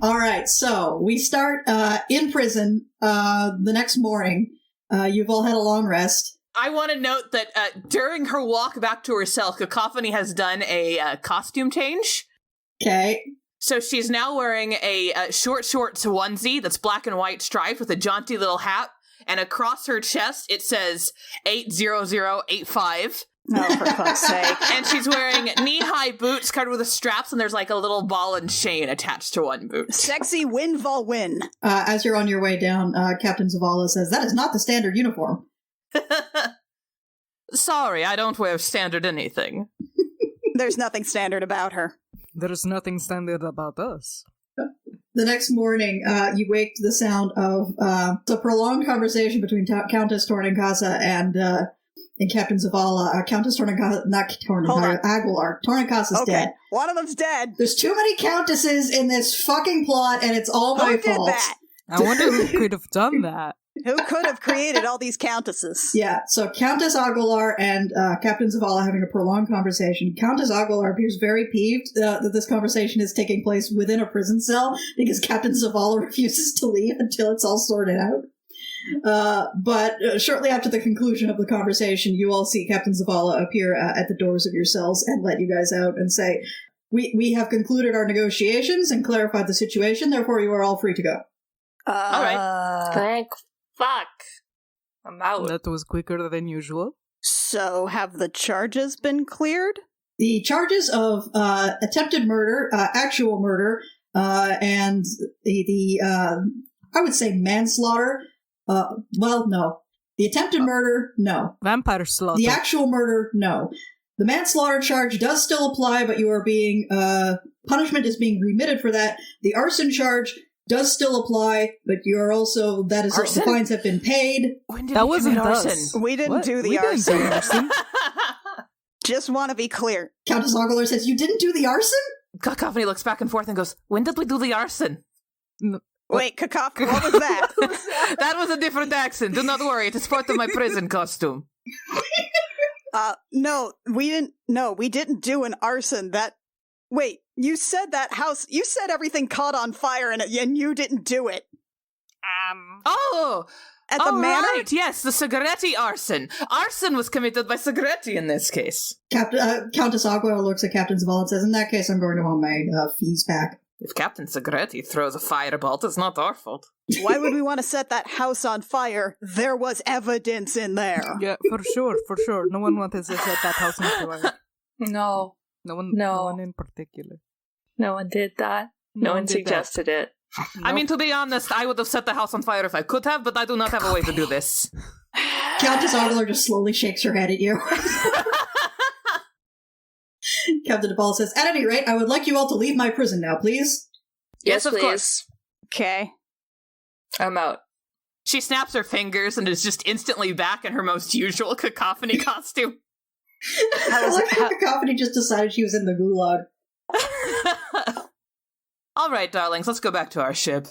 All right, so we start in prison the next morning. You've all had a long rest. I want to note that during her walk back to her cell, Cacophony has done a costume change. Okay. So she's now wearing a short shorts onesie that's black and white striped with a jaunty little hat, and across her chest it says 80085. Oh, for fuck's sake. And she's wearing knee-high boots covered with straps, and there's like a little ball and chain attached to one boot. Sexy win vol win. As you're on your way down, Captain Zavala says, "That is not the standard uniform." Sorry, I don't wear standard anything. There's nothing standard about her. There's nothing standard about us. The next morning, you wake to the sound of a prolonged conversation between Countess Tornincasa and Captain Zavala. Countess Tornincasa, not Tornincasa, Aguilar. Tornincasa's dead. One of them's dead. There's too many countesses in this fucking plot, and it's all my fault. Who did that? I wonder who could have done that. Who could have created all these countesses? Yeah, so Countess Aguilar and Captain Zavala having a prolonged conversation. Countess Aguilar appears very peeved that this conversation is taking place within a prison cell because Captain Zavala refuses to leave until it's all sorted out. But shortly after the conclusion of the conversation, you all see Captain Zavala appear at the doors of your cells and let you guys out and say, we have concluded our negotiations and clarified the situation, therefore you are all free to go. All right. Thank fuck. I'm out. That was quicker than usual. So, have the charges been cleared? The charges of attempted murder, actual murder, and the I would say manslaughter. No. The attempted murder, no. Vampire slaughter. The actual murder, no. The manslaughter charge does still apply, but you are being punishment is being remitted for that. The arson charge does still apply, but you're also, that is, the fines have been paid. When did That we wasn't commit us. arson? We didn't do the We didn't arson. do arson. Just want to be clear. Countess Aguilar says, "You didn't do the arson?" Cacophony looks back and forth and goes, when did we do the arson? Wait, Cacophony, what was that? That was a different accent. Do not worry, it is part of my prison costume. No, we didn't do an arson. Wait, you said that house, you said everything caught on fire and you didn't do it. Oh! At the manor? Right, yes, the Segretti arson. Arson was committed by Segretti in this case. Countess Aguilar looks at Captain Zavala and says, "In that case, I'm going to want my fees back." If Captain Segretti throws a firebolt, it's not our fault. Why would we want to set that house on fire? There was evidence in there. Yeah, for sure. No one wanted to set that house on fire. No. No one in particular. No one did that. No one did suggested it. I mean, to be honest, I would have set the house on fire if I could have, but I do not have a way to do this. Countess Aguilar just slowly shakes her head at you. Captain DePaul says, "At any rate, I would like you all to leave my prison now, please." Yes, of please. course. Okay. I'm out. She snaps her fingers and is just instantly back in her most usual Cacophony costume. I like how Cacophony just decided she was in the gulag. All right, darlings, let's go back to our ship.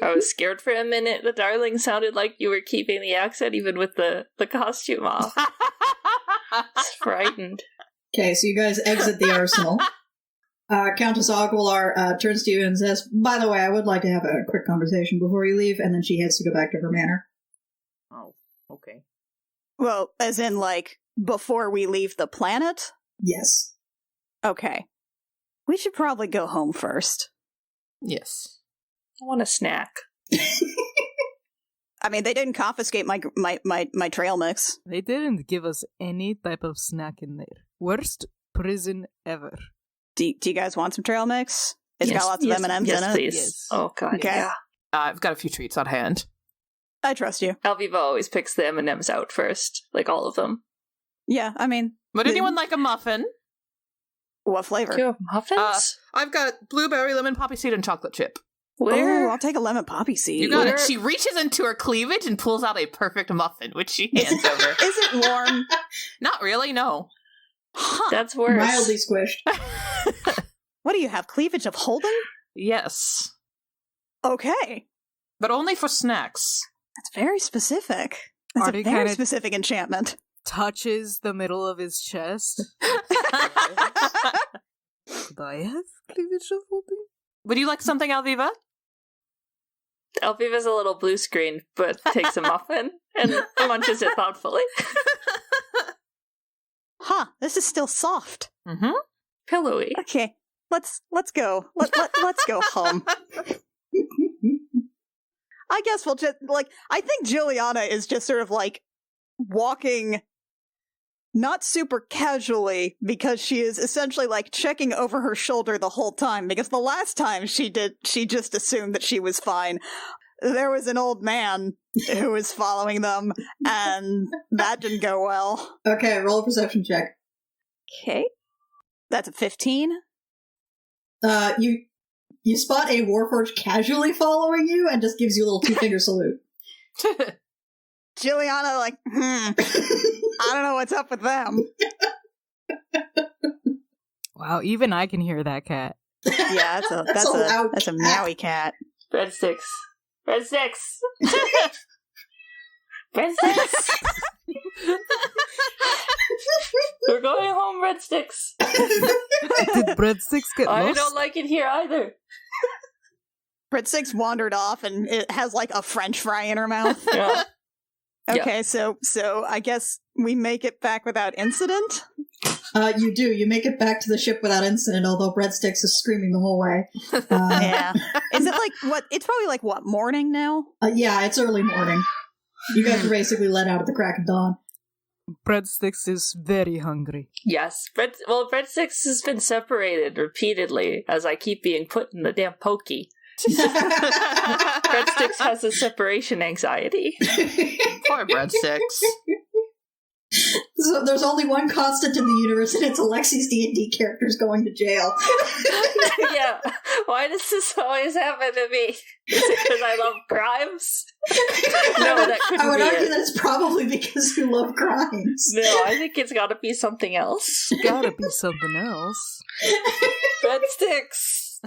I was scared for a minute. The darling sounded like you were keeping the accent even with the costume off. I was frightened. Okay, so you guys exit the arsenal. Countess Aguilar turns to you and says, "By the way, I would like to have a quick conversation before you leave," and then she heads to go back to her manor. Oh, okay. Well, as in, like, before we leave the planet? Yes. Okay. We should probably go home first. Yes. I want a snack. I mean, they didn't confiscate my trail mix. They didn't give us any type of snack in there. Worst prison ever. Do you guys want some trail mix? It's got lots of M&Ms yes, in it. Please. Yes. Oh, God, Okay. yeah. I've got a few treats on hand. I trust you. Alviva always picks the M&Ms out first. Like, all of them. Yeah, I mean... Would anyone like a muffin? What flavor? Do you have muffins? I've got blueberry, lemon, poppy seed, and chocolate chip. Where? Oh, I'll take a lemon poppy seed. You got it. She reaches into her cleavage and pulls out a perfect muffin, which she hands over. Is it warm? Not really, no. Huh. That's worse. Mildly squished. What do you have? Cleavage of holding? Yes. Okay. But only for snacks. That's very specific. That's Artie a very kinda specific enchantment. touches the middle of his chest. Do I have cleavage of holding? Would you like something, Alviva? Alviva's a little blue screen, but takes a muffin and munches it thoughtfully. Huh, this is still soft. Mm-hmm. Pillowy. Okay, let's go. Let's go home. I guess we'll just, I think Juliana is just sort of, walking not super casually, because she is essentially, checking over her shoulder the whole time, because the last time she just assumed that she was fine. There was an old man who was following them, and that didn't go well. Okay, roll a perception check. Okay. That's a 15. You spot a Warforged casually following you and just gives you a little two-finger salute. Juliana, I don't know what's up with them. Wow, even I can hear that cat. Yeah, that's a loud a meowy cat. Breadsticks. Breadsticks. Breadsticks. We're going home, breadsticks. Did breadsticks get I lost? don't like it here either. Breadsticks wandered off, and it has a French fry in her mouth. Yeah. Okay, so I guess we make it back without incident. You do. You make it back to the ship without incident, although Breadsticks is screaming the whole way. Yeah. Is it what? It's probably what, morning now? Yeah, it's early morning. You guys are basically let out at the crack of dawn. Breadsticks is very hungry. Yes. Breadsticks has been separated repeatedly as I keep being put in the damn pokey. Breadsticks has a separation anxiety. Poor breadsticks. So there's only one constant in the universe, and it's Alexi's D&D characters going to jail. Yeah. Why does this always happen to me? Is it because I love crimes? No, that couldn't I would be argue it. that it's probably because you love crimes. No, I think it's gotta be something else. Gotta be something else. Breadsticks!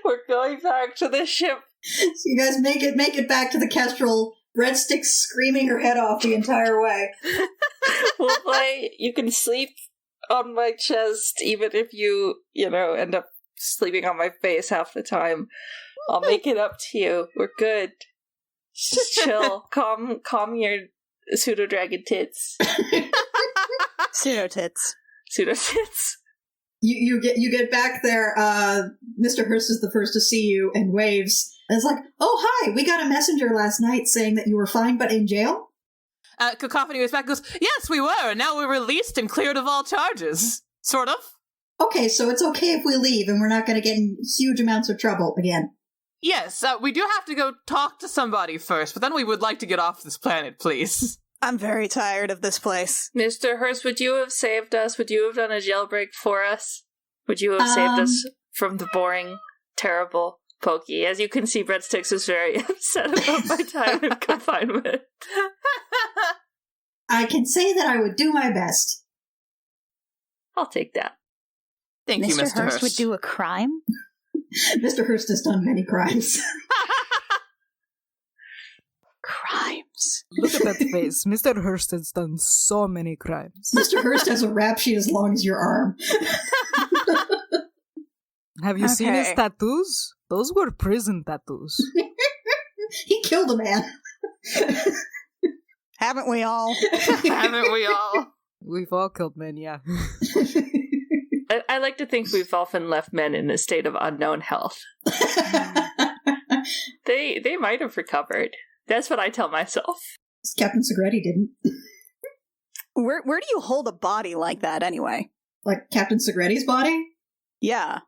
We're going back to the ship. So you guys make it back to the Kestrel. Breadsticks screaming her head off the entire way. We'll play You Can Sleep on My Chest, even if you end up sleeping on my face half the time. I'll make it up to you. We're good. Just chill. Calm your pseudo-dragon tits. Pseudo-tits. Pseudo-tits. You get back there. Mr. Hurst is the first to see you and waves. And it's like, oh, hi, we got a messenger last night saying that you were fine but in jail? Cacophony was back and goes, yes, we were, and now we're released and cleared of all charges. Sort of. Okay, so it's okay if we leave and we're not going to get in huge amounts of trouble again. Yes, we do have to go talk to somebody first, but then we would like to get off this planet, please. I'm very tired of this place. Mr. Hurst, would you have saved us? Would you have done a jailbreak for us? Would you have saved us from the boring, terrible pokey? As you can see, Breadsticks is very upset about my time in confinement. I can say that I would do my best. I'll take that. Thank you, Mr. Hurst. would do a crime? Mr. Hurst has done many crimes. Crimes. Look at that face. Mr. Hurst has done so many crimes. Mr. Hurst has a rap sheet as long as your arm. Have you seen his Okay. tattoos? Those were prison tattoos. He killed a man. Haven't we all? Haven't we all? We've all killed men, yeah. I like to think we've often left men in a state of unknown health. They might have recovered. That's what I tell myself. Captain Segretti didn't. Where do you hold a body like that anyway? Like Captain Segretti's body? Yeah.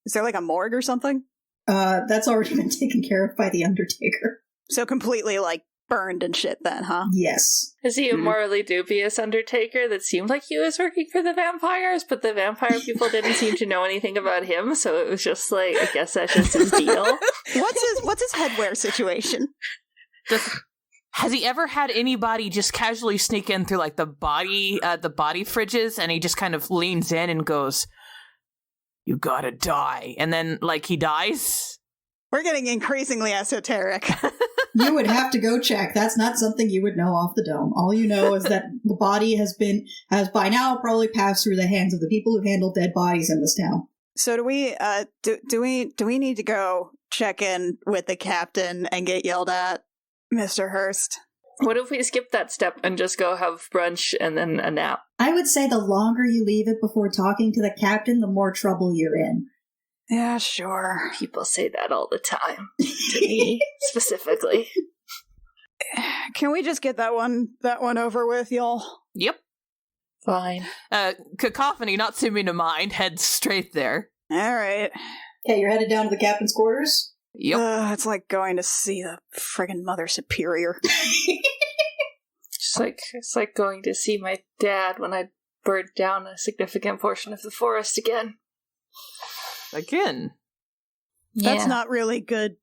Is there a morgue or something? That's already been taken care of by the Undertaker. So completely burned and shit then, huh? Yes. Is he a morally dubious undertaker that seemed like he was working for the vampires, but the vampire people didn't seem to know anything about him, so it was just like, I guess that's just his deal? What's his headwear situation? Has he ever had anybody just casually sneak in through like the body fridges, and he just kind of leans in and goes, "You gotta die," and then like he dies? We're getting increasingly esoteric. You would have to go check. That's not something you would know off the dome. All you know is that the body has by now probably passed through the hands of the people who handle dead bodies in this town. So do we need to go check in with the captain and get yelled at, Mr. Hurst? What if we skip that step and just go have brunch and then a nap? I would say the longer you leave it before talking to the captain, the more trouble you're in. Yeah, sure. People say that all the time. To me, specifically. Can we just get that one over with, y'all? Yep. Fine. Cacophony, not seeming to mind, heads straight there. All right. Okay, you're headed down to the captain's quarters? Yep. It's like going to see the friggin' Mother Superior. It's like going to see my dad when I burned down a significant portion of the forest again. Again. That's not really good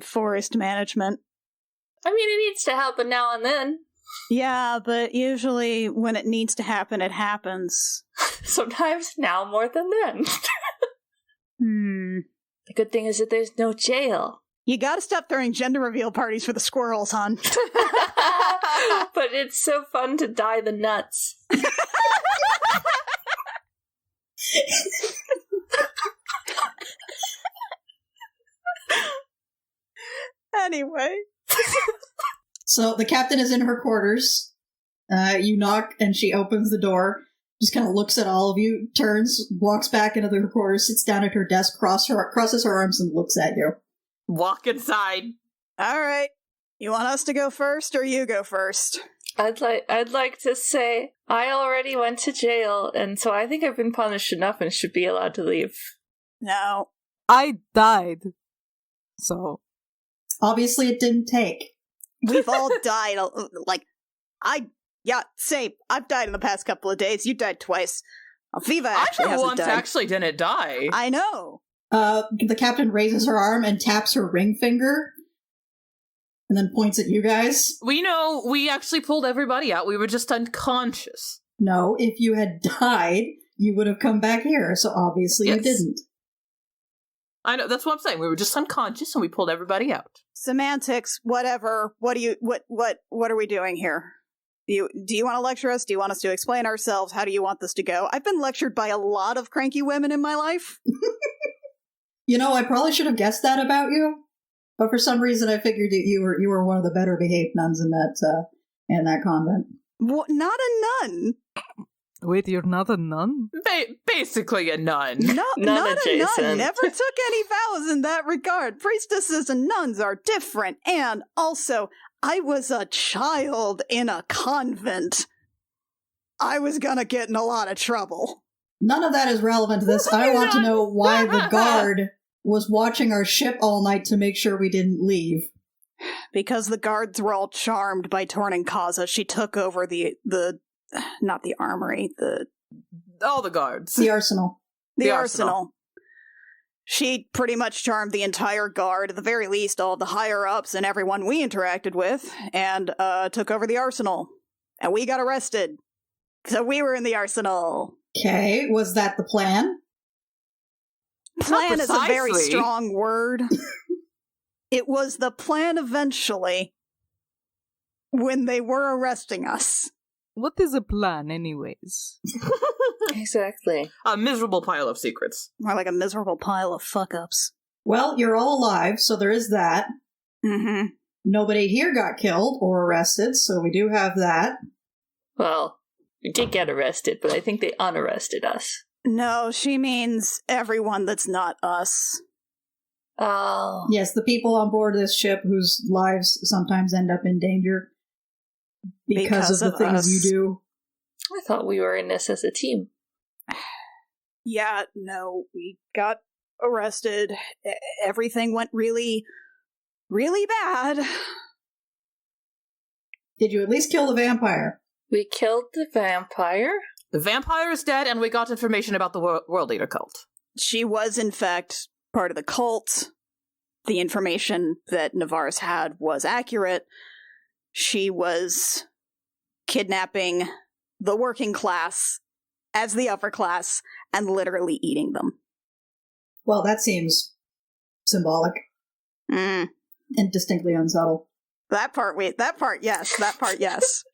forest management. I mean, it needs to happen now and then. Yeah, but usually when it needs to happen, it happens. Sometimes now more than then. The good thing is that there's no jail. You gotta stop throwing gender reveal parties for the squirrels, hon. But it's so fun to dye the nuts. Anyway. So the captain is in her quarters. You knock and she opens the door, just kind of looks at all of you, turns, walks back into her quarters, sits down at her desk, crosses her arms and looks at you. Walk inside. All right. You want us to go first or you go first? I'd like to say I already went to jail, and so I think I've been punished enough and should be allowed to leave. No. I died. So. Obviously it didn't take. We've all died. Same. I've died in the past couple of days. You died twice. Viva actually hasn't once died. actually didn't die. I know. The captain raises her arm and taps her ring finger, and then points at you guys. We actually pulled everybody out. We were just unconscious. No, if you had died, you would have come back here, so obviously you didn't. I know, that's what I'm saying. We were just unconscious and we pulled everybody out. Semantics, whatever. What are we doing here? Do you want to lecture us? Do you want us to explain ourselves? How do you want this to go? I've been lectured by a lot of cranky women in my life. You know, I probably should have guessed that about you, but for some reason I figured you were one of the better behaved nuns in that convent. Not a nun. Wait, you're not a nun? Basically a nun. No, not adjacent. a nun. Never took any vows in that regard. Priestesses and nuns are different. And also, I was a child in a convent. I was gonna get in a lot of trouble. None of that is relevant to this. I want to know why the guard was watching our ship all night to make sure we didn't leave. Because the guards were all charmed by Torninkaza. She took over not the armory, all the guards. The arsenal. The arsenal. She pretty much charmed the entire guard, at the very least all the higher-ups and everyone we interacted with, and took over the arsenal. And we got arrested. So we were in the arsenal. Okay, was that the plan? Plan is a very strong word. It was the plan eventually, when they were arresting us. What is a plan, anyways? Exactly. A miserable pile of secrets. More like a miserable pile of fuck-ups. Well, you're all alive, so there is that. Mm-hmm. Nobody here got killed or arrested, so we do have that. Well, we did get arrested, but I think they unarrested us. No, she means everyone that's not us. Oh. Yes, the people on board this ship whose lives sometimes end up in danger because of the things us. you do. I thought we were in this as a team. Yeah, no, we got arrested. Everything went really, really bad. Did you at least kill the vampire? We killed the vampire. The vampire is dead, and we got information about the World Eater cult. She was, in fact, part of the cult. The information that Navarus had was accurate. She was kidnapping the working class as the upper class and literally eating them. Well, that seems symbolic and distinctly unsubtle. That part, yes,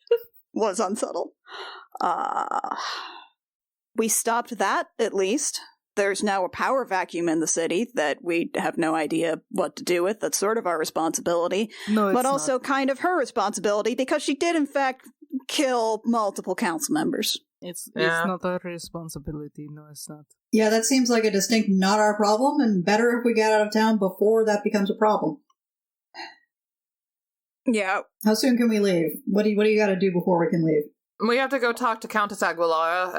was unsubtle. We stopped that, at least. There's now a power vacuum in the city that we have no idea what to do with. That's sort of our responsibility. No, it's but also not. kind of her responsibility because she did, in fact, kill multiple council members. It's Yeah. not our responsibility. No, it's not. Yeah, that seems like a distinct not our problem, and better if we get out of town before that becomes a problem. Yeah. How soon can we leave? What do you got to do before we can leave? We have to go talk to Countess Aguilara,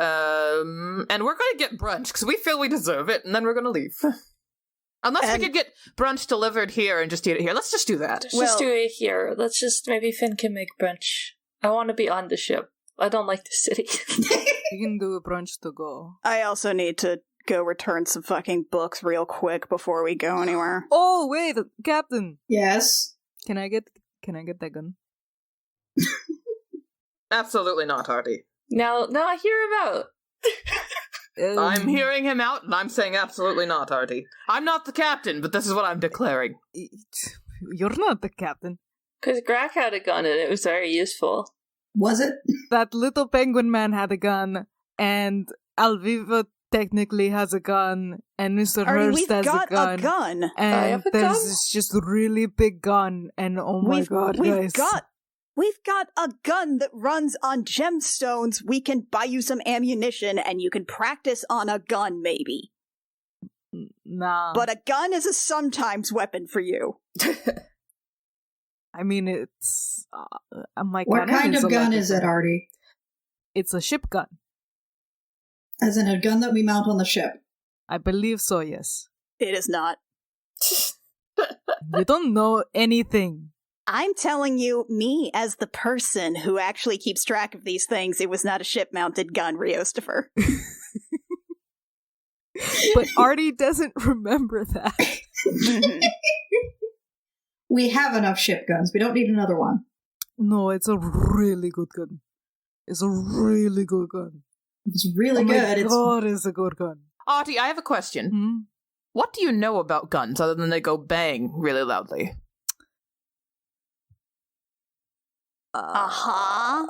and we're going to get brunch, because we feel we deserve it, and then we're going to leave. Unless we could get brunch delivered here and just eat it here. Let's just do that. Let's just do it here. Let's just, maybe Finn can make brunch. I want to be on the ship. I don't like the city. We can do a brunch to go. I also need to go return some fucking books real quick before we go anywhere. Oh wait, Captain! Yes. Can I get that gun? Absolutely not, Hardy. Now I hear him out. I'm hearing him out, and I'm saying absolutely not, Hardy. I'm not the captain, but this is what I'm declaring. You're not the captain. Because Grack had a gun and it was very useful. Was it? That little penguin man had a gun, and Alviva technically has a gun, and Mr. Artie, Hurst we've has got a gun. a gun. I And have a there's gun? this just really big gun, and oh my god, guys. We've got a gun that runs on gemstones. We can buy you some ammunition and you can practice on a gun, maybe. Nah. But a gun is a sometimes weapon for you. I mean, it's... my What cannon kind is of a lot gun is it, different. Artie? It's a ship gun. As in a gun that we mount on the ship. I believe so, yes. It is not. You don't know anything. I'm telling you, me as the person who actually keeps track of these things, it was not a ship-mounted gun, Riostifer. But Artie doesn't remember that. We have enough ship guns. We don't need another one. No, it's a really good gun. It's a really good gun. It's really Oh my good. god, it's a good gun. Artie, I have a question. Hmm? What do you know about guns other than they go bang really loudly? Uh-huh.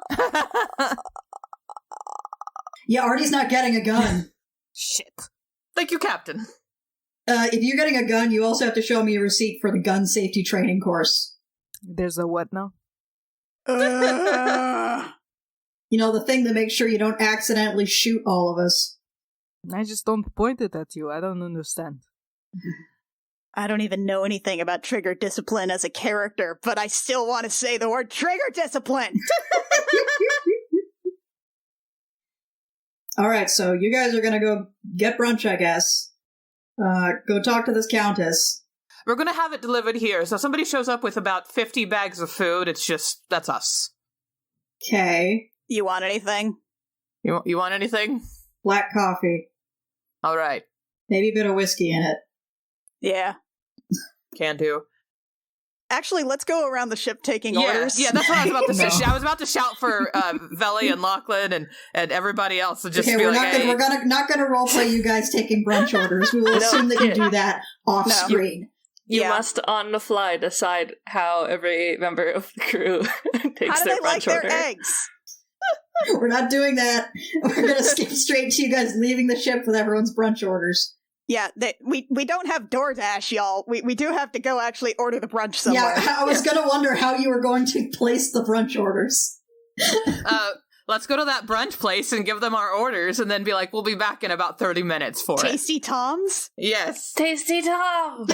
Yeah, Artie's not getting a gun. Shit. Thank you, Captain. If you're getting a gun, you also have to show me a receipt for the gun safety training course. There's a what now? You know, the thing that makes sure you don't accidentally shoot all of us. I just don't point it at you. I don't understand. I don't even know anything about trigger discipline as a character, but I still want to say the word trigger discipline! Alright, so you guys are gonna go get brunch, I guess. Go talk to this countess. We're going to have it delivered here, so if somebody shows up with about 50 bags of food, that's us. Okay. You want anything? You want anything? Black coffee. All right. Maybe a bit of whiskey in it. Yeah. Can do. Actually, let's go around the ship taking orders. Yeah, that's what I was about to say. No. I was about to shout for Veli and Lachlan and everybody else to just Okay, be we're like, not hey. not gonna roleplay you guys taking brunch orders. We will assume that you do that off No. screen. You Yeah. must, on the fly, decide how every member of the crew takes How do their they like brunch order. their eggs? We're not doing that. We're gonna skip straight to you guys leaving the ship with everyone's brunch orders. Yeah, we don't have DoorDash, y'all. We do have to go actually order the brunch somewhere. Yeah, I was gonna wonder how you were going to place the brunch orders. Let's go to that brunch place and give them our orders and then be like, we'll be back in about 30 minutes for it. Tasty Tom's? Yes. Tasty Tom!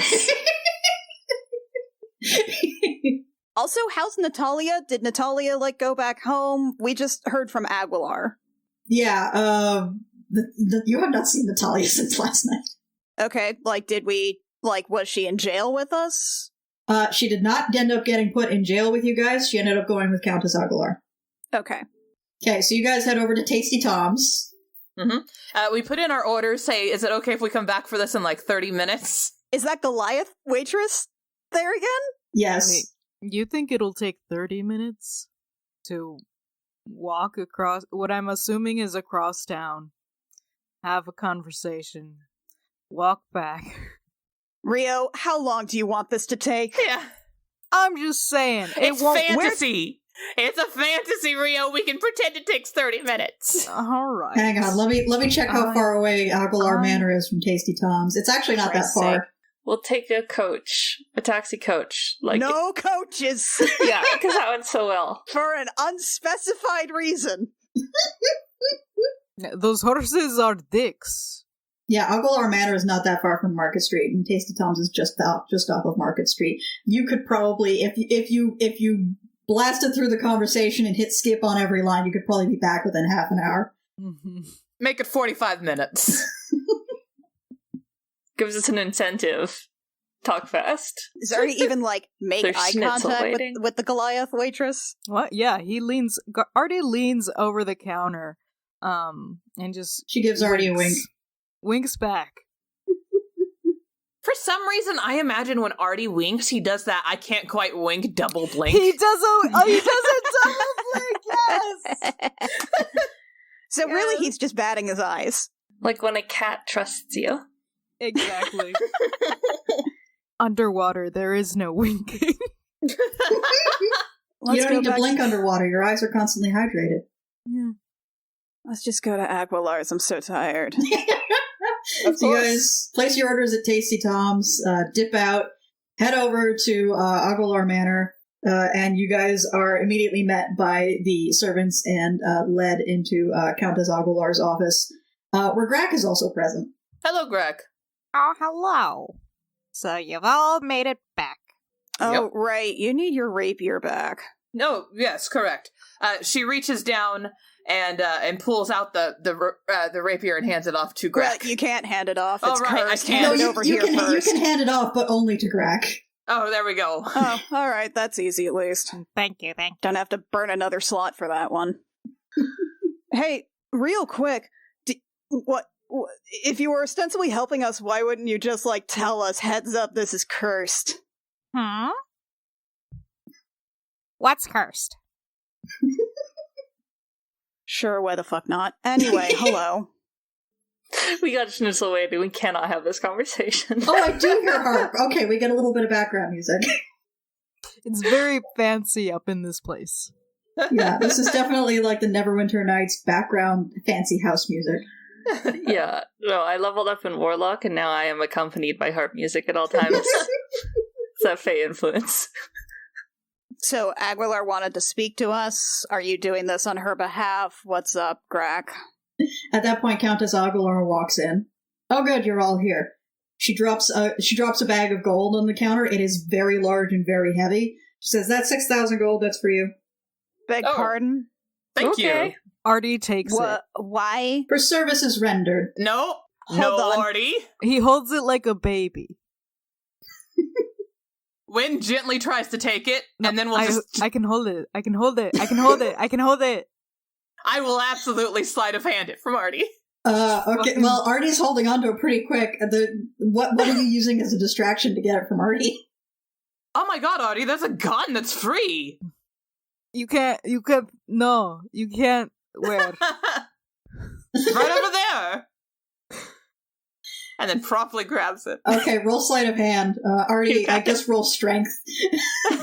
Also, how's Natalia? Did Natalia, go back home? We just heard from Aguilar. Yeah, you have not seen Natalia since last night. Okay, did we, was she in jail with us? She did not end up getting put in jail with you guys. She ended up going with Countess Aguilar. Okay. Okay, so you guys head over to Tasty Tom's. Mm-hmm. We put in our orders, say, is it okay if we come back for this in like 30 minutes? Is that Goliath waitress there again? Yes. Wait, you think it'll take 30 minutes to walk across what I'm assuming is across town, have a conversation, walk back? Rio, how long do you want this to take? Yeah. I'm just saying. It's fantasy. It's a fantasy, Rio. We can pretend it takes 30 minutes. All right. Hang on, let me check how far away Aguilar Manor is from Tasty Tom's. It's actually not that far. We'll take a taxi coach. Like No coaches! yeah, because that went so well. For an unspecified reason. Those horses are dicks. Yeah, Aguilar Manor is not that far from Market Street, and Tasty Tom's is just off of Market Street. You could probably, if you blasted through the conversation and hit skip on every line, you could probably be back within half an hour. Mm-hmm. Make it 45 minutes. Gives us an incentive. Talk fast. Is there even, like, make There's eye schnitzel contact waiting. with the Goliath waitress? What? Yeah, Artie leans over the counter, and just She gives Artie a wink. Winks back. For some reason, I imagine when Artie winks, he does that I can't quite wink double blink. He does a double blink, yes! So really, he's just batting his eyes. Like when a cat trusts you. Exactly. Underwater, there is no winking. You don't need to blink underwater. Your eyes are constantly hydrated. Yeah. Let's just go to Aguilar's. I'm so tired. So you guys place your orders at Tasty Tom's, dip out, head over to Aguilar Manor, and you guys are immediately met by the servants and led into Countess Aguilar's office, where Grack is also present. Hello, Greg. Oh, hello. So you've all made it back. Oh, Yep. right. You need your rapier back. No, yes, correct. She reaches down and pulls out the rapier and hands it off to Greg. Well, you can't hand it off. Oh, It's right, I cursed. can't. Hand it No, over you here can first. hand it off, but only to Grack. Oh, there we go. Oh, all right. That's easy, at least. Thank you. Don't have to burn another slot for that one. Hey, real quick, what if you were ostensibly helping us? Why wouldn't you just like tell us? Heads up, this is cursed. What's cursed? Sure, why the fuck not? Anyway, hello. We got schnitzel waiting. We cannot have this conversation. Oh, I do hear harp. Okay, we get a little bit of background music. It's very fancy up in this place. Yeah, this is definitely like the Neverwinter Nights background fancy house music. Yeah. No, I leveled up in Warlock, and now I am accompanied by harp music at all times. It's that Fey influence. So Aguilar wanted to speak to us. Are you doing this on her behalf? What's up, Grack? At that point, Countess Aguilar walks in. Oh, good, you're all here. She drops a bag of gold on the counter. It is very large and very heavy. She says, "That's 6,000 gold. That's for you." Beg Oh. pardon? Thank Okay. you. Artie takes it. Why? For services rendered. No, Hold no, on. Artie. He holds it like a baby. Wynn gently tries to take it, and then I can hold it. I can hold it. I can hold it. I can hold it. I will absolutely sleight of hand it from Artie. Okay, well, Artie's holding onto it pretty quick. What are you using as a distraction to get it from Artie? Oh my god, Artie, there's a gun that's free. You can't, no, you can't wear. Right over there. And then promptly grabs it. Okay, roll sleight of hand. Artie, I guess roll strength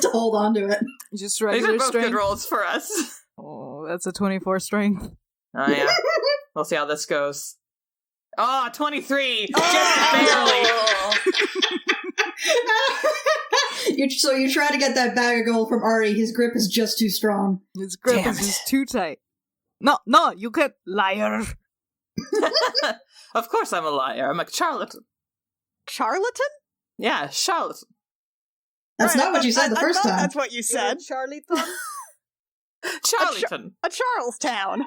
to hold onto it. Just These are regular both strength. good rolls for us. Oh, that's a 24 strength. Oh yeah. We'll see how this goes. Oh, 23! Oh! Just barely! So you try to get that bag of gold from Artie. His grip is just too strong. His grip Damn is it. just too tight. No, you can't, liar. Of course I'm a liar. I'm a charlatan. Charlatan? Yeah, charlatan. That's Right, not what you said the I first thought time. That's what you said. Charlatan? Charlatan. A Charlestown.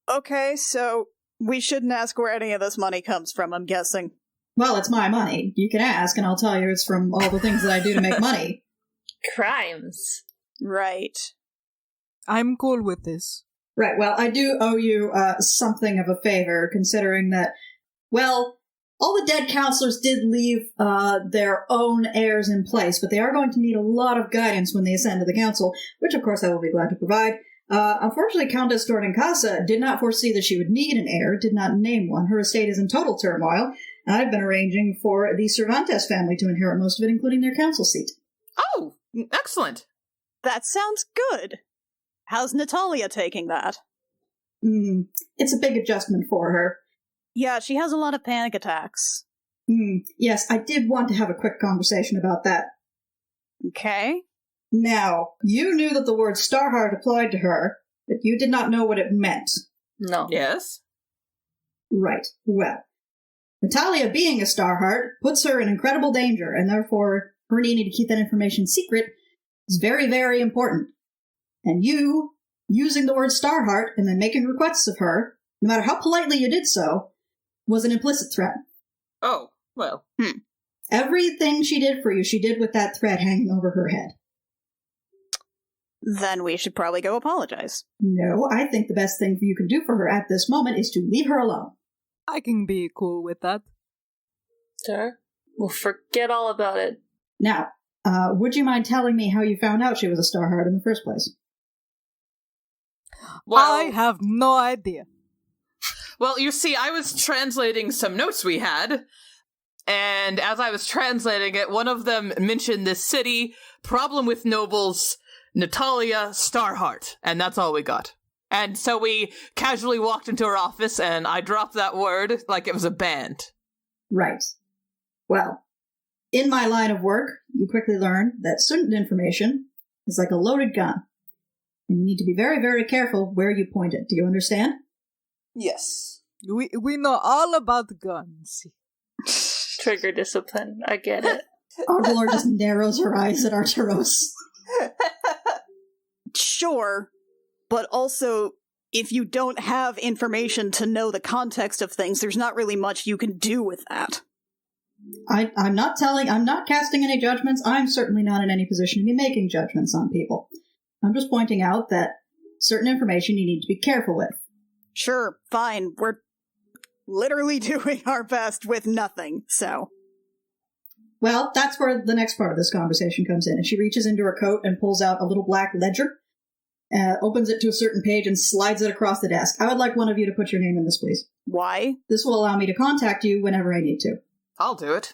Okay, so we shouldn't ask where any of this money comes from, I'm guessing. Well, it's my money. You can ask, and I'll tell you it's from all the things that I do to make money. Crimes. Right. I'm cool with this. Right, well, I do owe you something of a favor, considering that, well, all the dead counselors did leave their own heirs in place, but they are going to need a lot of guidance when they ascend to the council, which of course I will be glad to provide. Unfortunately, Countess Dornincasa did not foresee that she would need an heir, did not name one. Her estate is in total turmoil, and I've been arranging for the Cervantes family to inherit most of it, including their council seat. Oh, excellent. That sounds good. How's Natalia taking that? It's a big adjustment for her. Yeah, she has a lot of panic attacks. Yes, I did want to have a quick conversation about that. Okay. Now, you knew that the word Starheart applied to her, but you did not know what it meant. No. Yes? Right. Well, Natalia being a Starheart puts her in incredible danger, and therefore her needing to keep that information secret is very, very important. And you, using the word Starheart and then making requests of her, no matter how politely you did so, was an implicit threat. Oh, well. Everything she did for you, she did with that threat hanging over her head. Then we should probably go apologize. No, I think the best thing you can do for her at this moment is to leave her alone. I can be cool with that. Sure. We'll forget all about it. Now, would you mind telling me how you found out she was a Starheart in the first place? Well, I have no idea. Well, you see, I was translating some notes we had, and as I was translating it, one of them mentioned this city, problem with nobles, Natalia Starheart, and that's all we got. And so we casually walked into her office, and I dropped that word like it was a band. Right. Well, in my line of work, you quickly learn that certain information is like a loaded gun, and you need to be very, very careful where you point it. Do you understand? Yes. We know all about guns. Trigger discipline. I get it. Aguilar just narrows her eyes at Arturos. Sure, but also, if you don't have information to know the context of things, there's not really much you can do with that. I'm not casting any judgments. I'm certainly not in any position to be making judgments on people. I'm just pointing out that certain information you need to be careful with. Sure, fine. We're literally doing our best with nothing, so. Well, that's where the next part of this conversation comes in. And she reaches into her coat and pulls out a little black ledger, opens it to a certain page, and slides it across the desk. I would like one of you to put your name in this, please. Why? This will allow me to contact you whenever I need to. I'll do it.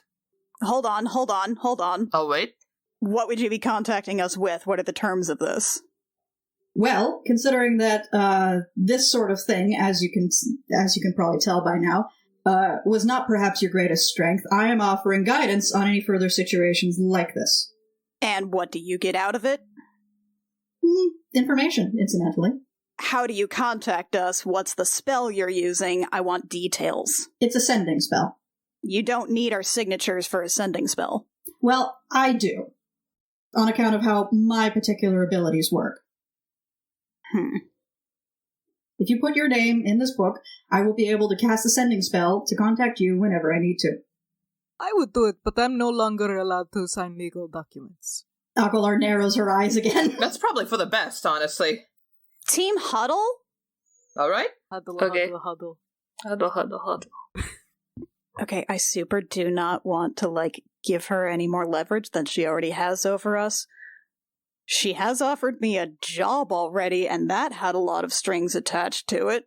Hold on. I'll wait. What would you be contacting us with? What are the terms of this? Well, considering that this sort of thing, as you can probably tell by now, was not perhaps your greatest strength, I am offering guidance on any further situations like this. And what do you get out of it? Information, incidentally. How do you contact us? What's the spell you're using? I want details. It's a sending spell. You don't need our signatures for a sending spell. Well, I do, on account of how my particular abilities work. If you put your name in this book, I will be able to cast a sending spell to contact you whenever I need to. I would do it, but I'm no longer allowed to sign legal documents. Aguilar narrows her eyes again. That's probably for the best, honestly. Team Huddle? All right? Huddle, Okay. huddle. Huddle. Okay, I super do not want to, give her any more leverage than she already has over us. She has offered me a job already, and that had a lot of strings attached to it.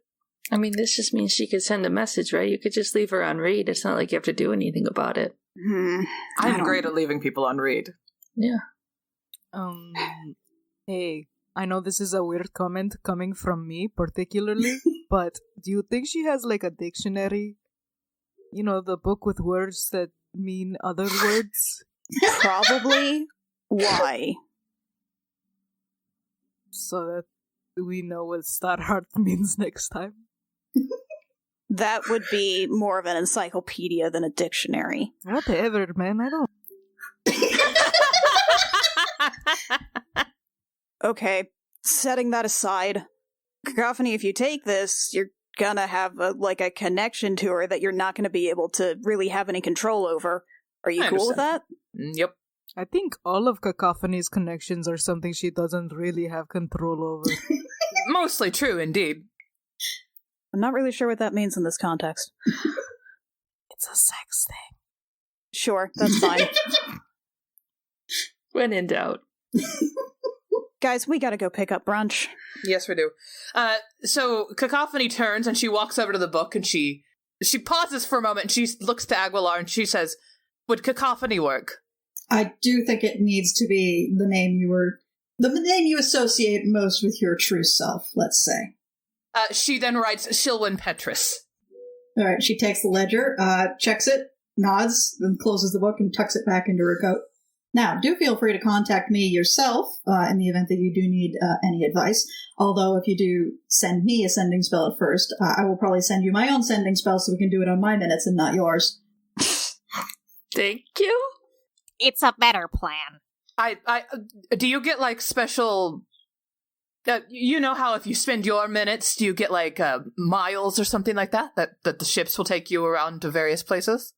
I mean, this just means she could send a message, right? You could just leave her on read. It's not like you have to do anything about it. I'm great at leaving people on read. Yeah. Hey, I know this is a weird comment coming from me particularly, but do you think she has a dictionary? You know, the book with words that mean other words? Probably. Why? So that we know what Starheart means next time. That would be more of an encyclopedia than a dictionary. Whatever, man, I don't... Okay, setting that aside, Cacophony, if you take this, you're gonna have a connection to her that you're not gonna be able to really have any control over. Are you cool with that? Yep. I think all of Cacophony's connections are something she doesn't really have control over. Mostly true, indeed. I'm not really sure what that means in this context. It's a sex thing. Sure, that's fine. When in doubt. Guys, we gotta go pick up brunch. Yes, we do. So Cacophony turns and she walks over to the book and she pauses for a moment and she looks to Aguilar and she says, "Would Cacophony work?" I do think it needs to be the name you associate most with your true self, let's say. She then writes Shilwyn Petrus. All right, she takes the ledger, checks it, nods, then closes the book and tucks it back into her coat. Now, do feel free to contact me yourself in the event that you do need any advice. Although, if you do send me a sending spell at first, I will probably send you my own sending spell so we can do it on my minutes and not yours. Thank you. It's a better plan. Do you get, like, special... you know how if you spend your minutes, do you get, like, miles or something like that the ships will take you around to various places?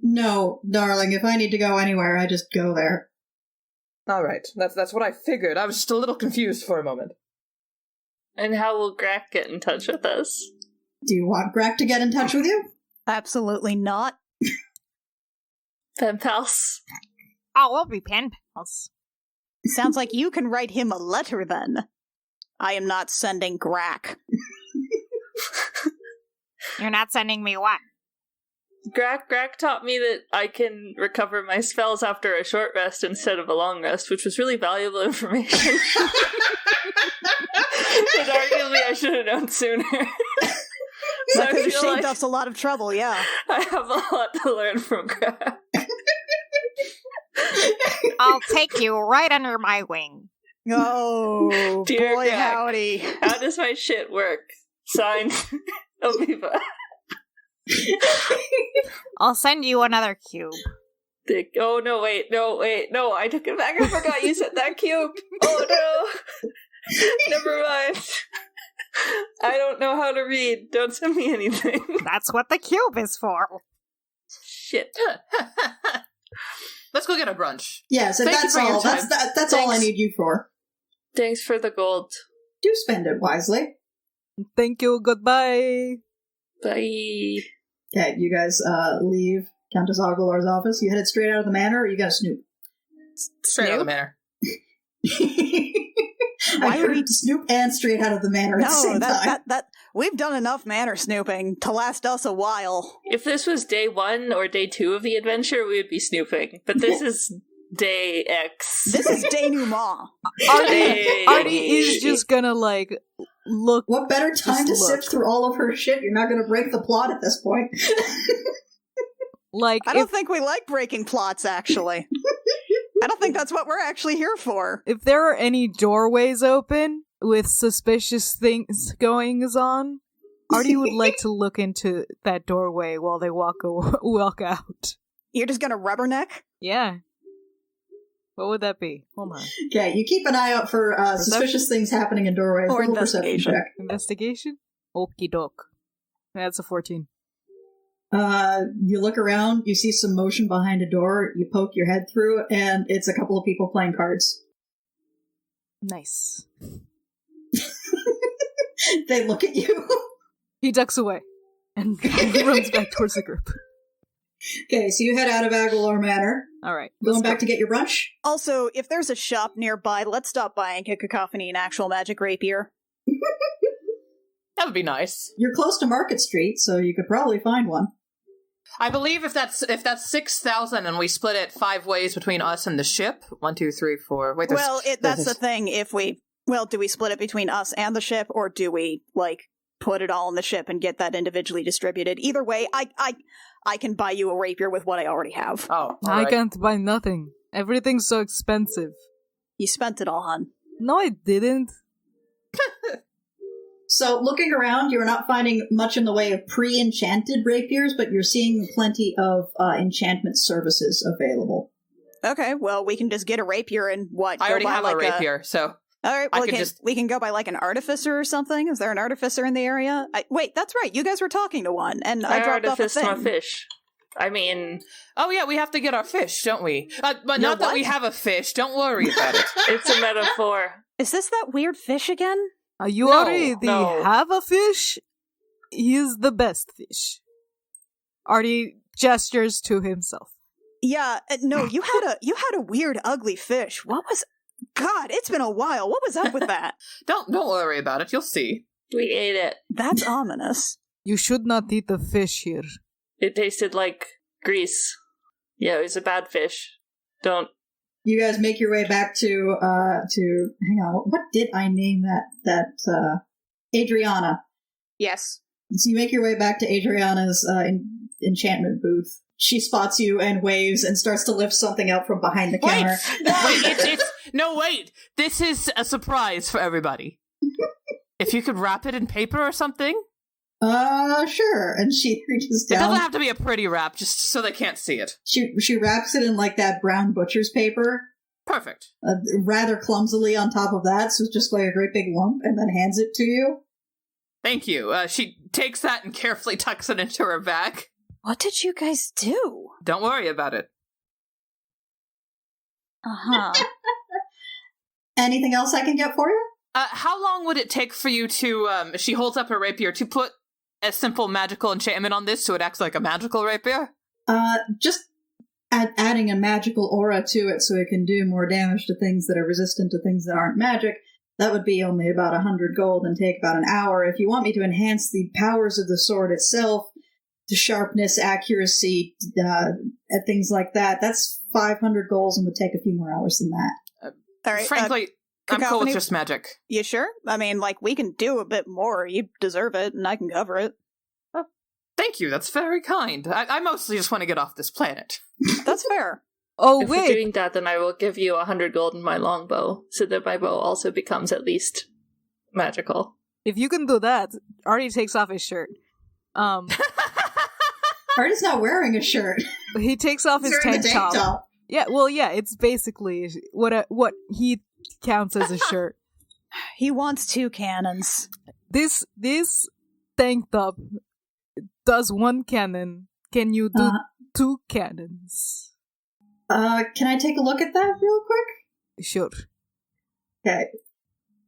No, darling, if I need to go anywhere, I just go there. All right, that's what I figured. I was just a little confused for a moment. And how will Grack get in touch with us? Do you want Greg to get in touch with you? Absolutely not. Pen pals. Oh, we'll be pen pals. Sounds like you can write him a letter then. I am not sending Grack. You're not sending me what? Grack taught me that I can recover my spells after a short rest instead of a long rest, which was really valuable information. But arguably I should have known sooner. So That could have I feel saved like us a lot of trouble, yeah. I have a lot to learn from Grack. I'll take you right under my wing. Oh, Dear boy Grack. howdy. How does my shit work? Signed, Aviva. I'll send you another cube. Oh, no, I took it back. I forgot you said that cube. Oh, no. Never mind. I don't know how to read. Don't send me anything. That's what the cube is for. Shit. Let's go get a brunch. Yes, and Thank you that's for your all. time. That's all I Thanks. need you for. Thanks for the gold. Do spend it wisely. Thank you, goodbye. Bye. Okay, you guys leave Countess Aguilar's office. You headed straight out of the manor, or you got to snoop? Straight out of the manor. I heard snoop and straight out of the manor at the No, same time. that we've done enough manor snooping to last us a while. If this was day 1 or day 2 of the adventure, we would be snooping. But this is day X. This is denouement. Artie is just gonna, like, look. What better time to Just look. sift through all of her shit? You're not going to break the plot at this point. Like, I don't think we like breaking plots, actually. I don't think that's what we're actually here for. if there are any doorways open with suspicious things goings on, Artie would like to look into that doorway while they walk out. You're just gonna rubberneck? Yeah. What would that be? Hold on. Okay, you keep an eye out for suspicious things happening in doorways. Or Roll a perception investigation. check. Investigation? Okie doke. That's a 14. You look around, you see some motion behind a door, you poke your head through, and it's a couple of people playing cards. Nice. They look at you. He ducks away and runs back towards the group. Okay, so you head out of Aguilar Manor. Alright. Going back to get your brunch? Also, if there's a shop nearby, let's stop by and get Cacophony an actual magic rapier. That would be nice. You're close to Market Street, so you could probably find one. I believe if that's 6,000 and we split it 5 ways between us and the ship. 1, 2, 3, 4. Wait, there's, Well, that's the thing. Do we split it between us and the ship, or do we, put it all on the ship and get that individually distributed? Either way, I can buy you a rapier with what I already have. Oh, all I right. can't buy nothing. Everything's so expensive. You spent it all, hon. No, I didn't. So, looking around, you're not finding much in the way of pre-enchanted rapiers, but you're seeing plenty of enchantment services available. Okay, well, we can just get a rapier and I already have a like rapier, so... All right, I well, could just- we can go by like an artificer or something. Is there an artificer in the area? Wait, that's right. You guys were talking to one, and I dropped off a artifice my thing. fish. I mean, Oh yeah, we have to get our fish, don't we? But No, not that what? we have a fish. Don't worry about it. it's a metaphor. Is this that weird fish again? You No, already no. have a fish? He is the best fish. Artie gestures to himself. Yeah, no, you had a weird, ugly fish. What was? God, it's been a while. What was up with that? Don't worry about it. You'll see. We ate it. That's ominous. You should not eat the fish here. It tasted like grease. Yeah, it was a bad fish. Don't. You guys make your way back to hang on, what did I name that Adriana. Yes. So you make your way back to Adriana's enchantment booth. She spots you and waves and starts to lift something up from behind the counter. Wait. This is a surprise for everybody. If you could wrap it in paper or something. Sure. And she reaches It down. doesn't have to be a pretty wrap, just so they can't see it. She wraps it in like that brown butcher's paper, Perfect. rather clumsily on top of that, so it's just like a great big lump, and then hands it to you. Thank you. She takes that and carefully tucks it into her bag. What did you guys do? Don't worry about it. Uh-huh. Anything else I can get for you? How long would it take for you to, she holds up her rapier, to put a simple magical enchantment on this so it acts like a magical rapier? Just adding a magical aura to it so it can do more damage to things that are resistant to things that aren't magic. That would be only about 100 gold and take about an hour. If you want me to enhance the powers of the sword itself, to sharpness, accuracy, and things like that, that's 500 gold and would take a few more hours than that. All right. Frankly, I'm cool with just magic. You sure? I mean, like, we can do a bit more. You deserve it, and I can cover it. Thank you, that's very kind. I mostly just want to get off this planet. That's fair. Oh, If we're wait. doing that, then I will give you 100 gold in my longbow, so that my bow also becomes at least magical. If you can do that, Artie takes off his shirt. Artie's not wearing a shirt. He takes off He's his wearing tank a tank top. top. Yeah, well, yeah, it's basically what he counts as a shirt. He wants 2 cannons. This tank top does 1 cannon. Can you do 2 cannons? Can I take a look at that real quick? Sure. Okay.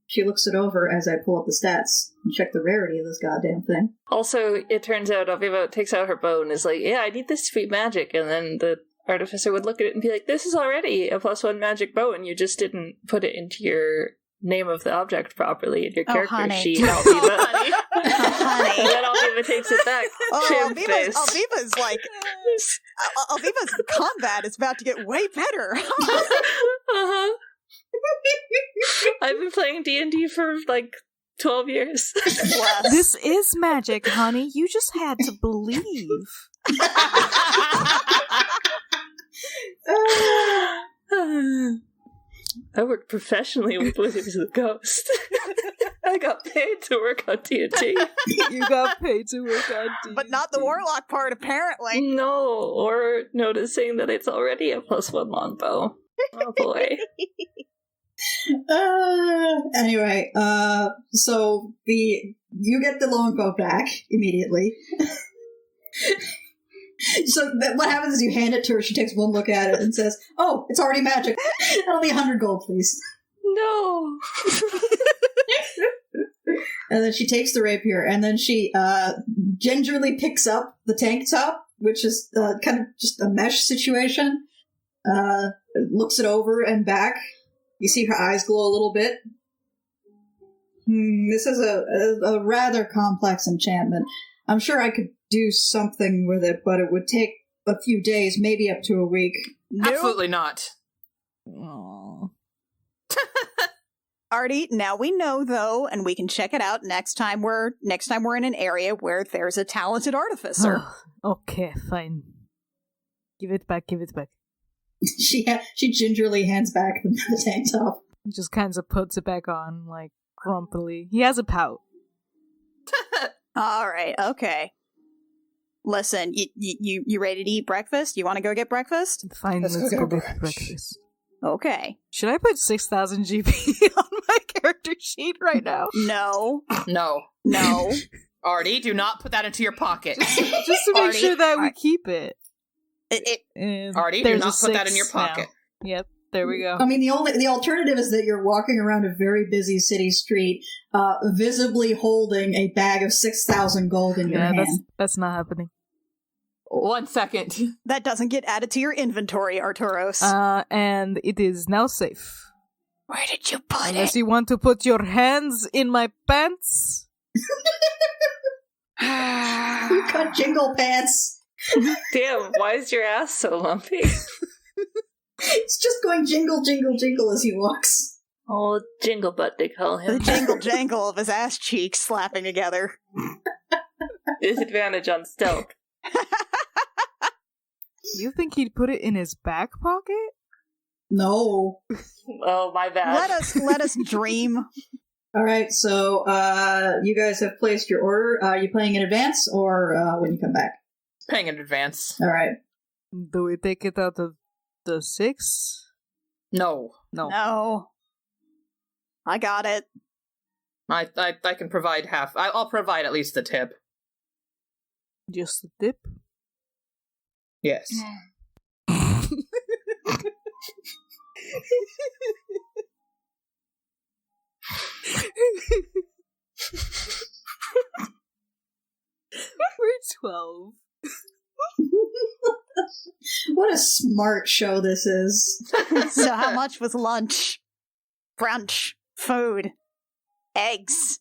She looks it over as I pull up the stats and check the rarity of this goddamn thing. Also, it turns out Aviva takes out her bow and is like, yeah, I need this to be magic, and then the artificer would look at it and be like, this is already a +1 magic bow, and you just didn't put it into your name of the object properly in your character honey. sheet, Alviva. Honey. And then Alviva takes it back. Oh, Shame face. Alviva's like... Alviva's combat is about to get way better. Uh-huh. I've been playing D&D for, 12 years. Bless. This is magic, honey. You just had to believe. I work professionally with Wizards of the Coast. I got paid to work on D&D. You got paid to work on D&D. But not the warlock part, apparently. No, or noticing that it's already a +1 longbow. Oh boy. Anyway, so you get the longbow back immediately. So what happens is you hand it to her, she takes one look at it and says, oh, it's already magic. That'll be 100 gold, please. No. And then she takes the rapier, and then she gingerly picks up the tank top, which is kind of just a mesh situation, looks it over and back. You see her eyes glow a little bit. This is a rather complex enchantment. I'm sure I could do something with it, but it would take a few days, maybe up to a week. Nope. Absolutely not. Aw. Artie, now we know though, and we can check it out next time we're in an area where there's a talented artificer. Okay, fine. Give it back, give it back. She gingerly hands back the tank top. He just kind of puts it back on, like, grumpily. He has a pout. All right, okay. Listen, you ready to eat breakfast? You want to go get breakfast? Fine, Let's let's go go get get brunch. breakfast. Okay. Should I put 6,000 GP on my character sheet right now? No. No. No. Artie, do not put that into your pocket. Just to make Artie, sure that we keep it. And Artie, do there's not a put that in 6 your pocket. now. Yep, there we go. I mean, the alternative is that you're walking around a very busy city street, visibly holding a bag of 6,000 gold in your hand. That's not happening. 1 second. That doesn't get added to your inventory, Arturos. And it is now safe. Where did you put Unless you want to put your hands in my pants. You cut Jingle Pants. Damn, why is your ass so lumpy? It's just going jingle, jingle, jingle as he walks. Oh, Jingle Butt, they call The him. jangle jangle of his ass cheeks slapping together. Disadvantage on stealth. You think he'd put it in his back pocket? No. Oh, my bad. Let us dream. All right, so you guys have placed your order. Are you playing in advance or when you come back? Paying in advance. All right. Do we take it out of the 6? No. No. I got it. I can provide half. I'll provide at least the tip. Just a dip? Yes. We're 12. What a smart show this is. So how much was lunch? Brunch? Food? Eggs?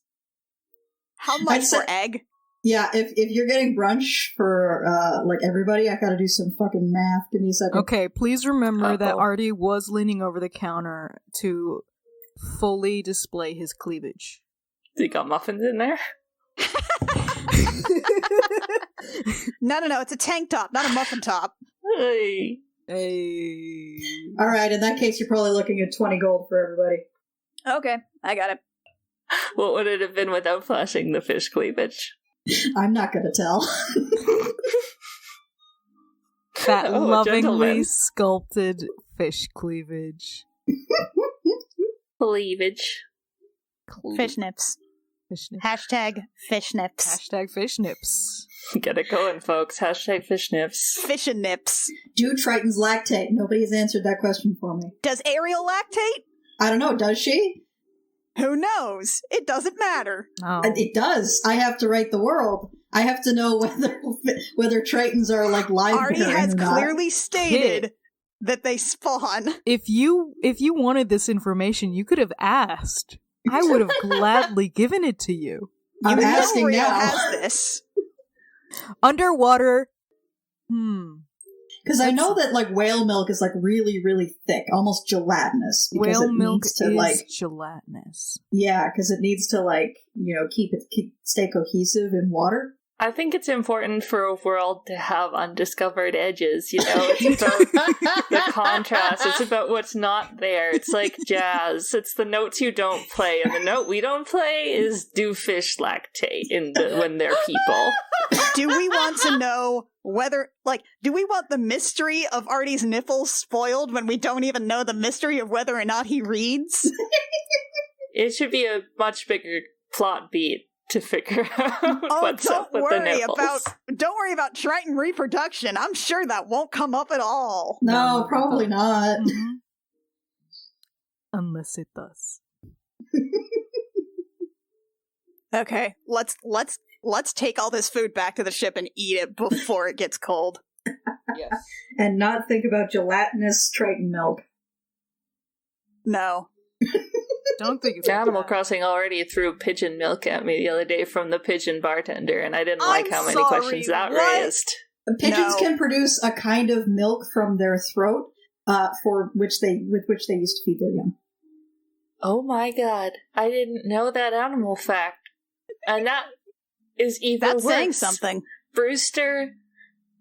How much said- for egg? Yeah, if you're getting brunch for like everybody, I gotta do some fucking math. Give me a second. Okay, please remember that Uh-oh. Artie was leaning over the counter to fully display his cleavage. You got muffins in there? No, it's a tank top, not a muffin top. Hey. Hey. All right, in that case, you're probably looking at 20 gold for everybody. Okay, I got it. What would it have been without flashing the fish cleavage? I'm not gonna tell. That Oh, lovingly gentlemen. sculpted fish cleavage. Cleavage. Fish nips. Fish nips. Hashtag fish nips. Hashtag fish nips. Get it going, folks. Hashtag fish nips. Fish and nips. Do Tritons lactate? Nobody's answered that question for me. Does Ariel lactate? I don't know, does she? Who knows? It doesn't matter. Oh. It does. I have to write the world. I have to know whether Tritons are like live Artie has or not. clearly stated that they spawn. If you wanted this information, you could have asked. I would have gladly given it to you. I'm You know asking Ariel now. has this. Underwater. Because I know that like whale milk is like really, really thick, almost gelatinous. Because Whale it milk needs to is like gelatinous. yeah, because it needs to like stay cohesive in water. I think it's important for a world to have undiscovered edges, you know? It's about the contrast. It's about what's not there. It's like jazz. It's the notes you don't play. And the note we don't play is do fish lactate when they're people. Do we want to know whether, do we want the mystery of Artie's nipples spoiled when we don't even know the mystery of whether or not he reads? It should be a much bigger plot beat to figure out what's up with the nipples. Don't worry about Triton reproduction. I'm sure that won't come up at all. No, probably not. Mhm. Unless it does. Okay, let's take all this food back to the ship and eat it before it gets cold. Yes. And not think about gelatinous Triton milk. No. Don't think about Animal that. Crossing already threw pigeon milk at me the other day from the pigeon bartender, and I didn't I'm like how many sorry, questions that what? raised. Pigeons No. can produce a kind of milk from their throat, with which they used to feed their young. Oh my god, I didn't know that animal fact. And that is even That's worse. saying something. Brewster,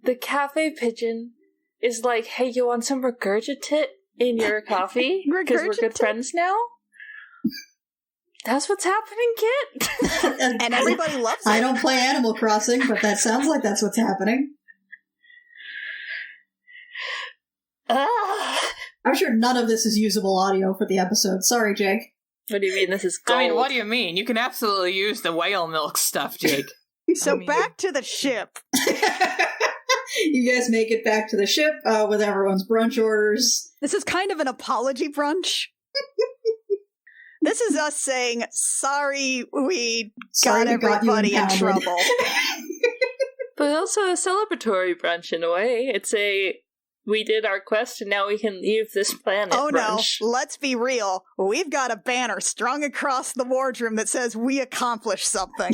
the cafe pigeon, is like, hey, you want some regurgitate in your coffee? Because we're good Regurgitate? friends now? That's what's happening, kid. And everybody loves it. I don't play Animal Crossing, but that sounds like that's what's happening. Ah. I'm sure none of this is usable audio for the episode. Sorry, Jake. What do you mean this is gold? I mean, what do you mean? You can absolutely use the whale milk stuff, Jake. So back to the ship. You guys make it back to the ship with everyone's brunch orders. This is kind of an apology brunch. This is us saying, sorry we got everybody in trouble. But also a celebratory brunch in a way. It's we did our quest and now we can leave this planet brunch. No, let's be real. We've got a banner strung across the wardroom that says we accomplished something.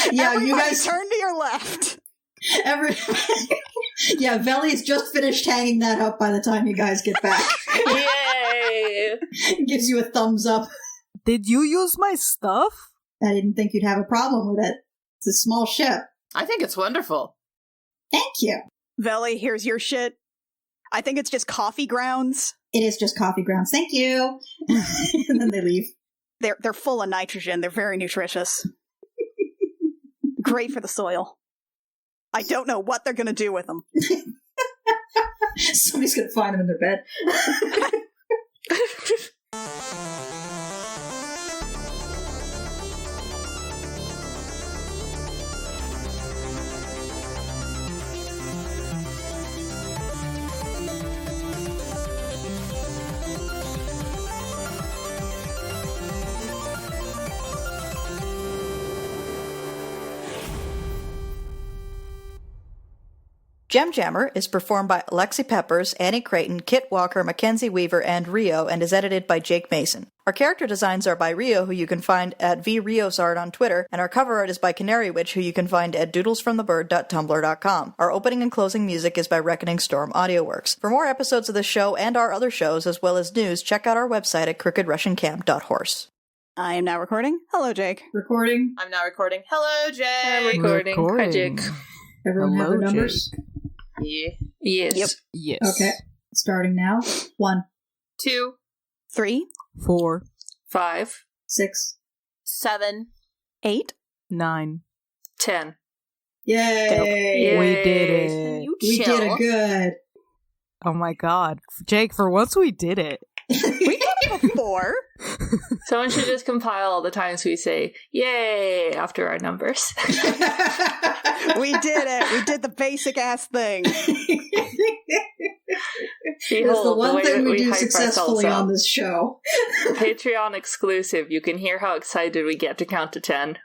Yeah, everybody you guys turn to your left. Yeah, Veli's just finished hanging that up by the time you guys get back. Yay! Gives you a thumbs up. Did you use my stuff? I didn't think you'd have a problem with it. It's a small ship. I think it's wonderful. Thank you. Veli, here's your shit. I think it's just coffee grounds. It is just coffee grounds. Thank you. And then they leave. They're full of nitrogen. They're very nutritious. Great for the soil. I don't know what they're going to do with them. Somebody's going to find them in their bed. Gem Jammer is performed by Alexi Peppers, Annie Creighton, Kit Walker, Mackenzie Weaver, and Rio, and is edited by Jake Mason. Our character designs are by Rio, who you can find at vriosart on Twitter, and our cover art is by Canary Witch, who you can find at doodlesfromthebird.tumblr.com. Our opening and closing music is by Reckoning Storm AudioWorks. For more episodes of this show and our other shows, as well as news, check out our website at crookedrussiancamp.horse. I am now recording. Hello, Jake. Recording. I'm now recording. Hello, Jake. I'm recording. Hi, Jake. Everyone have Hello, their numbers? Yeah. Yes. Yep. Yes. Okay. Starting now. 1, 2, 3, 4, 5, 6. 7. 8. 9. 10. Yay! We did it. You We chill. did it good. Oh my god. Jake, for once we did it. We did it before. Someone should just compile all the times we say "yay" after our numbers. We did it. We did the basic ass thing. It's the Behold, one way thing that we do hype successfully ourselves on up. this show. Patreon exclusive. You can hear how excited we get to count to 10.